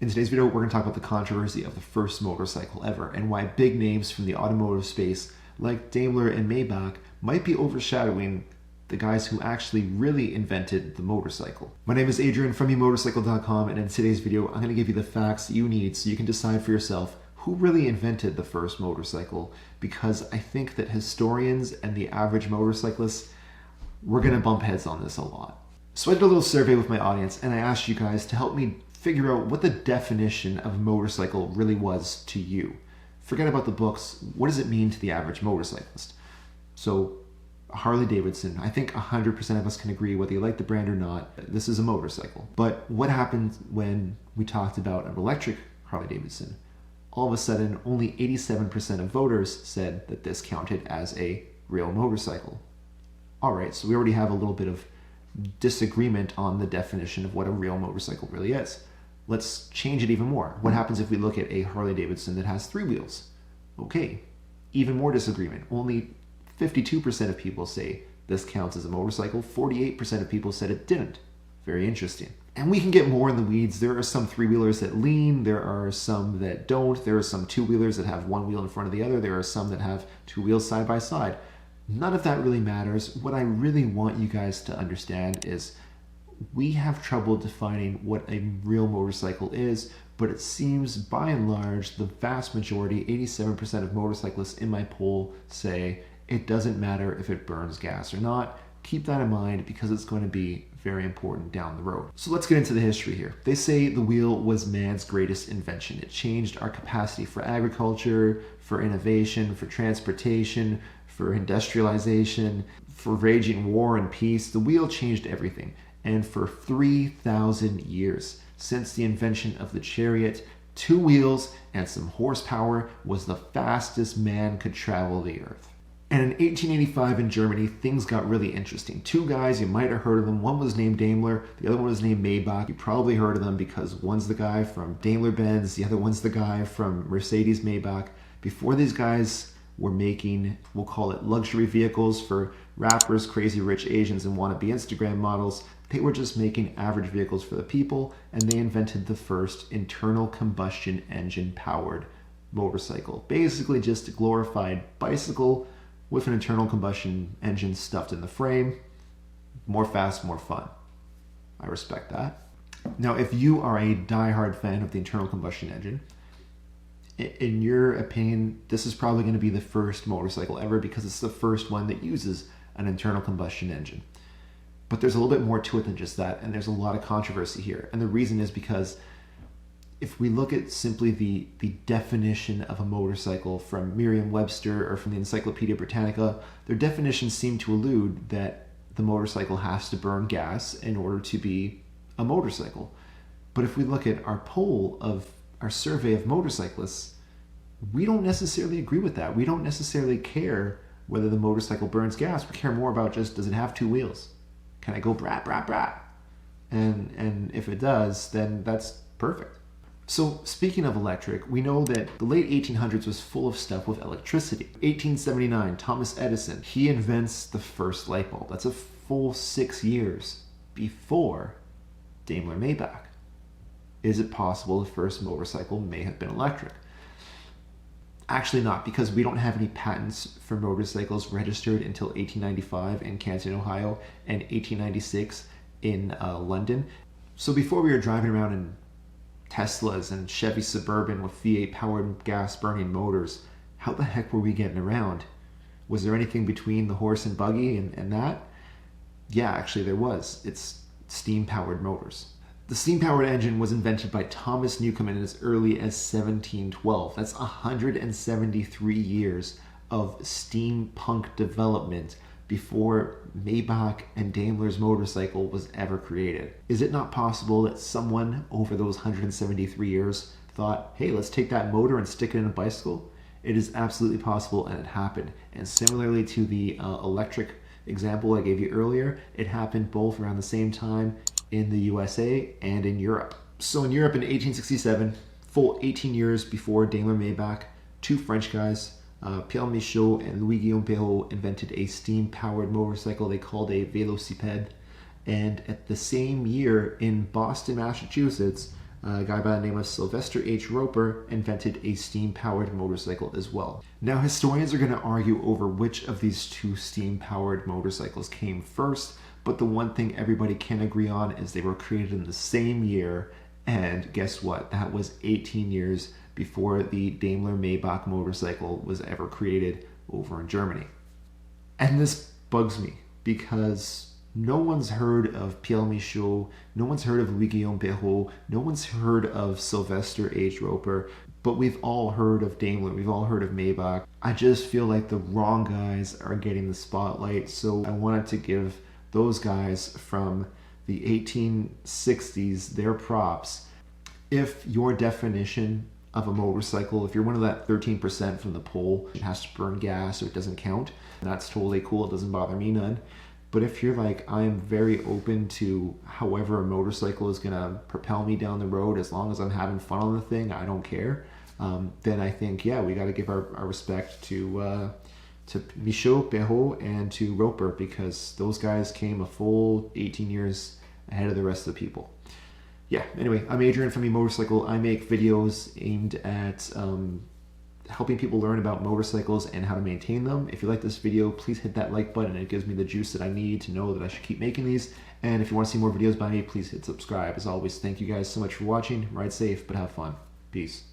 In today's video, we're going to talk about the controversy of the first motorcycle ever and why big names from the automotive space like Daimler and Maybach might be overshadowing the guys who actually really invented the motorcycle. My name is Adrian from umotorcycle.com, and in today's video, I'm going to give you the facts you need so you can decide for yourself who really invented the first motorcycle, because I think that historians and the average motorcyclist, we're going to bump heads on this a lot. So I did a little survey with my audience and I asked you guys to help me figure out what the definition of a motorcycle really was to you. Forget about the books. What does it mean to the average motorcyclist? So Harley Davidson, I think 100% of us can agree, whether you like the brand or not, this is a motorcycle. But what happened when we talked about an electric Harley Davidson? All of a sudden, only 87% of voters said that this counted as a real motorcycle. All right, so we already have a little bit of disagreement on the definition of what a real motorcycle really is. Let's change it even more. What happens if we look at a Harley Davidson that has 3 wheels? Okay, even more disagreement. Only 52% of people say this counts as a motorcycle. 48% of people said it didn't. Very interesting. And we can get more in the weeds. There are some 3-wheelers that lean. There are some that don't. There are some 2-wheelers that have 1 wheel in front of the other. There are some that have 2 wheels side by side. None of that really matters. What I really want you guys to understand is we have trouble defining what a real motorcycle is, but it seems by and large, the vast majority, 87% of motorcyclists in my poll say it doesn't matter if it burns gas or not. Keep that in mind because it's going to be very important down the road. So let's get into the history here. They say the wheel was man's greatest invention. It changed our capacity for agriculture, for innovation, for transportation, for industrialization, for waging war and peace. The wheel changed everything. And for 3,000 years, since the invention of the chariot, 2 wheels and some horsepower was the fastest man could travel the earth. And in 1885 in Germany, things got really interesting. 2 guys, you might have heard of them. One was named Daimler, the other one was named Maybach. You probably heard of them because one's the guy from Daimler-Benz, the other one's the guy from Mercedes-Maybach. Before these guys were making, we'll call it luxury vehicles for rappers, crazy rich Asians, and wannabe Instagram models, they were just making average vehicles for the people, and they invented the first internal combustion engine powered motorcycle. Basically just a glorified bicycle with an internal combustion engine stuffed in the frame. More fast, more fun. I respect that. Now, if you are a diehard fan of the internal combustion engine, in your opinion, this is probably going to be the first motorcycle ever because it's the first one that uses an internal combustion engine. But there's a little bit more to it than just that, and there's a lot of controversy here. And the reason is because if we look at simply the definition of a motorcycle from Merriam-Webster or from the Encyclopedia Britannica, their definitions seem to allude that the motorcycle has to burn gas in order to be a motorcycle. But if we look at our poll of our survey of motorcyclists, we don't necessarily agree with that. We don't necessarily care whether the motorcycle burns gas. We care more about just, does it have 2 wheels? Can I go brat, brat, brat? And if it does, then that's perfect. So speaking of electric, we know that the late 1800s was full of stuff with electricity. 1879, Thomas Edison, he invents the first light bulb. That's a full 6 years before Daimler Maybach. Is it possible the first motorcycle may have been electric? Actually not, because we don't have any patents for motorcycles registered until 1895 in Canton, Ohio, and 1896 in London. So before we were driving around in Teslas and Chevy Suburban with V8 powered gas burning motors, how the heck were we getting around? Was there anything between the horse and buggy and that? Yeah, actually there was. It's steam powered motors. The steam-powered engine was invented by Thomas Newcomen as early as 1712. That's 173 years of steampunk development before Maybach and Daimler's motorcycle was ever created. Is it not possible that someone over those 173 years thought, hey, let's take that motor and stick it in a bicycle? It is absolutely possible, and it happened. And similarly to the electric example I gave you earlier, it happened both around the same time in the USA and in Europe. So in Europe in 1867, full 18 years before Daimler Maybach, 2 French guys, Pierre Michaux and Louis-Guillaume Perreaux, invented a steam-powered motorcycle they called a velocipede. And at the same year in Boston, Massachusetts, A guy by the name of Sylvester H. Roper invented a steam-powered motorcycle as well. Now, historians are going to argue over which of these two steam-powered motorcycles came first, but the one thing everybody can agree on is they were created in the same year, and guess what? That was 18 years before the Daimler Maybach motorcycle was ever created over in Germany. And this bugs me because no one's heard of Pierre Michaux, no one's heard of Louis-Guillaume Perreaux, no one's heard of Sylvester H. Roper, but we've all heard of Daimler, we've all heard of Maybach. I just feel like the wrong guys are getting the spotlight, so I wanted to give those guys from the 1860s their props. If your definition of a motorcycle, if you're one of that 13% from the poll, it has to burn gas or it doesn't count, that's totally cool, it doesn't bother me none. But if you're like, I am very open to however a motorcycle is going to propel me down the road, as long as I'm having fun on the thing, I don't care, then I think, yeah, we got to give our respect to Michaux, Perreaux, and to Roper, because those guys came a full 18 years ahead of the rest of the people. Yeah, anyway, I'm Adrian from eMotorcycle. I make videos aimed at helping people learn about motorcycles and how to maintain them. If you like this video, please hit that like button. It gives me the juice that I need to know that I should keep making these. And if you want to see more videos by me, please hit subscribe. As always, thank you guys so much for watching. Ride safe, but have fun. Peace.